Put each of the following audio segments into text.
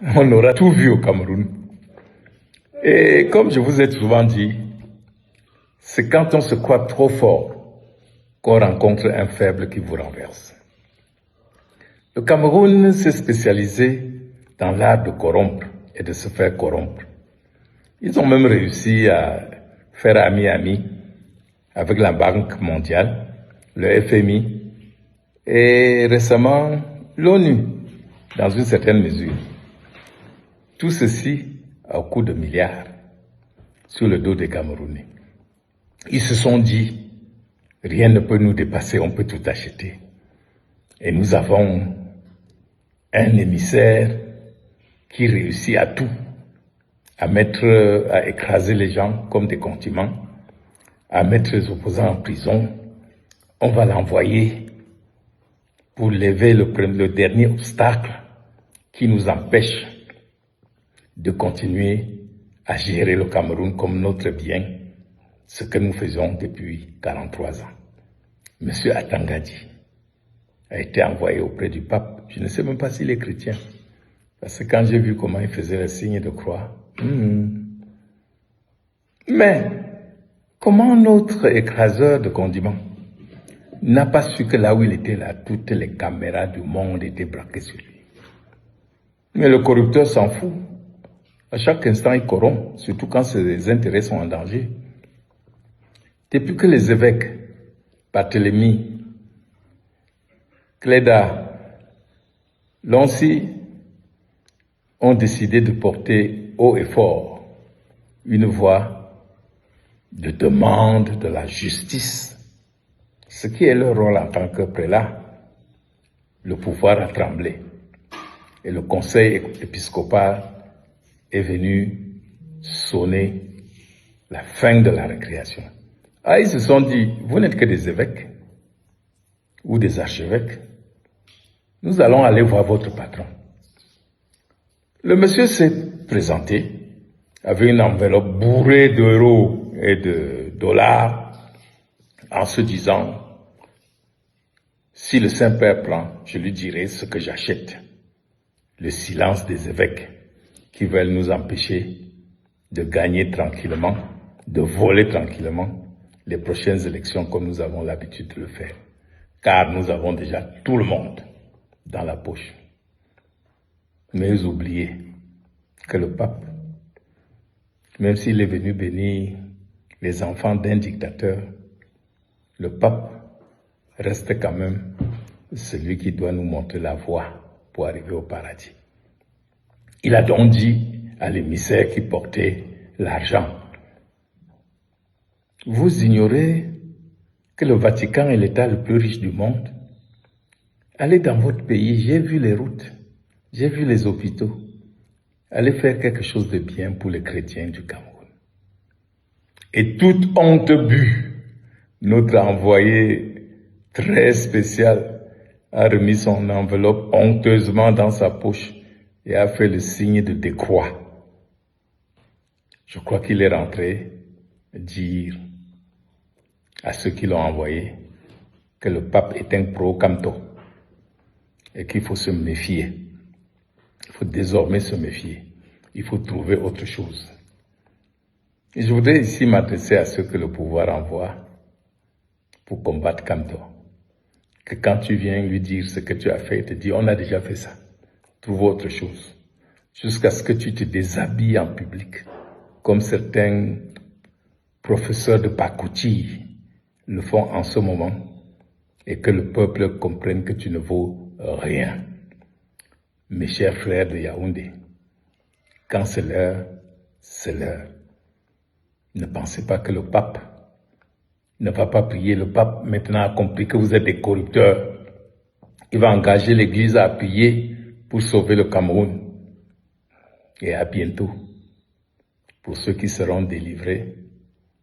On aura tout vu au Cameroun. Et comme je vous ai souvent dit, c'est quand on se croit trop fort qu'on rencontre un faible qui vous renverse. Le Cameroun s'est spécialisé dans l'art de corrompre et de se faire corrompre. Ils ont même réussi à faire ami-ami avec la Banque mondiale, le FMI et récemment l'ONU, dans une certaine mesure. Tout ceci au coût de milliards sur le dos des Camerounais. Ils se sont dit, rien ne peut nous dépasser, on peut tout acheter. Et nous avons un émissaire qui réussit à tout, à écraser les gens comme des condiments, à mettre les opposants en prison. On va l'envoyer pour lever le dernier obstacle qui nous empêche de continuer à gérer le Cameroun comme notre bien, ce que nous faisons depuis 43 ans. Monsieur Atangadi a été envoyé auprès du pape. Je ne sais même pas s'il est chrétien. Parce que quand j'ai vu comment il faisait le signe de croix, mais comment notre écraseur de condiments n'a pas su que là où il était là, toutes les caméras du monde étaient braquées sur lui. Mais le corrupteur s'en fout. À chaque instant, il corrompt, surtout quand ses intérêts sont en danger. Depuis que les évêques, Barthélemy, Cléda, Loncy, ont décidé de porter haut et fort une voix de demande de la justice, ce qui est leur rôle en tant que prélat, le pouvoir a tremblé. Et le conseil épiscopal est venu sonner la fin de la récréation. Ah, ils se sont dit, vous n'êtes que des évêques ou des archevêques. Nous allons aller voir votre patron. Le monsieur s'est présenté avec une enveloppe bourrée d'euros et de dollars en se disant, si le Saint-Père prend, je lui dirai ce que j'achète. Le silence des évêques qui veulent nous empêcher de gagner tranquillement, de voler tranquillement les prochaines élections comme nous avons l'habitude de le faire. Car nous avons déjà tout le monde dans la poche. Mais vous oubliez que le pape, même s'il est venu bénir les enfants d'un dictateur, le pape reste quand même celui qui doit nous montrer la voie pour arriver au paradis. Il a donc dit à l'émissaire qui portait l'argent, vous ignorez que le Vatican est l'État le plus riche du monde? Allez dans votre pays, j'ai vu les routes, j'ai vu les hôpitaux. Allez faire quelque chose de bien pour les chrétiens du Cameroun. Et toute honte bue, notre envoyé très spécial a remis son enveloppe honteusement dans sa poche et a fait le signe de décroix. Je crois qu'il est rentré dire à ceux qui l'ont envoyé que le pape est un pro-Camto et qu'il faut se méfier. Il faut désormais se méfier. Il faut trouver autre chose. Et je voudrais ici m'adresser à ceux que le pouvoir envoie pour combattre Camto. Que quand tu viens lui dire ce que tu as fait, il te dit on a déjà fait ça. Trouve autre chose. Jusqu'à ce que tu te déshabilles en public, comme certains professeurs de Pakouti le font en ce moment, et que le peuple comprenne que tu ne vaux rien. Mes chers frères de Yaoundé, quand c'est l'heure, c'est l'heure. Ne pensez pas que le pape ne va pas prier. Le pape maintenant a compris que vous êtes des corrupteurs. Il va engager l'Église à prier pour sauver le Cameroun. Et à bientôt pour ceux qui seront délivrés,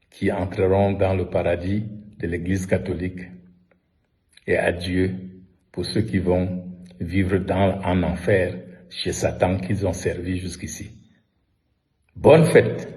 qui entreront dans le paradis de l'Église catholique. Et adieu pour ceux qui vont vivre en enfer chez Satan qu'ils ont servi jusqu'ici. Bonne fête!